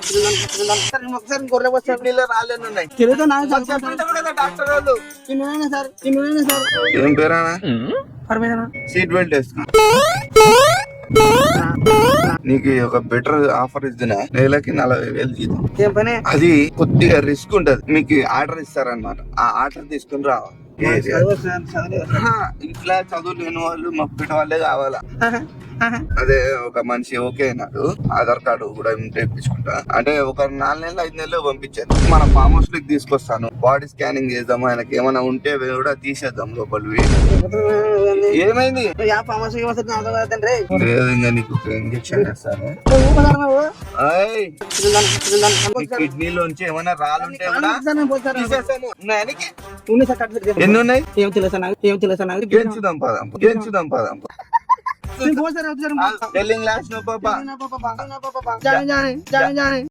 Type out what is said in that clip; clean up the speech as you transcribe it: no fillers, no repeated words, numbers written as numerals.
ఒకసారి గొర్రె వచ్చారు నీళ్ళు రాలేను ఉన్నాయి తిరుగుతా డాక్టర్ వాళ్ళు చిన్న సార్ ఏం పేరా సీట్ బెల్ట్ వేసుకో నీకు ఒక బెటర్ ఆఫర్ ఇస్తున్నా నెలకి 40,000 జీతం ఏం పని అది కొద్దిగా రిస్క్ ఉంటది మీకు ఆర్డర్ ఇస్తారనమాట ఆ ఆర్డర్ తీసుకుని రావాలి ఇట్లా చదువు లేని వాళ్ళు మప్పిట వాళ్ళే కావాలా అదే ఒక మనిషి ఓకే అయినాడు ఆధార్ కార్డు కూడా తెప్పించుకుంటా అంటే ఒక 4 నెలలు 5 నెలలు పంపించాను మన ఫామ్ హౌస్ కి తీసుకొస్తాను బాడీ స్కానింగ్ చేద్దాం ఆయనకి ఏమైనా ఉంటే కూడా తీసేద్దాం లోపలివి ఏమైంది లేదు ఇంకా నీకు ఇంజక్షన్ వేస్తాను కిడ్నీలోంచి ఏమైనా రాళ్ళుంటే కూడా తీసేసాను ఎన్ని ఉన్నాయి గెంచుదాం పదాం టెల్లింగ్ లాస్ట్ నో పాపా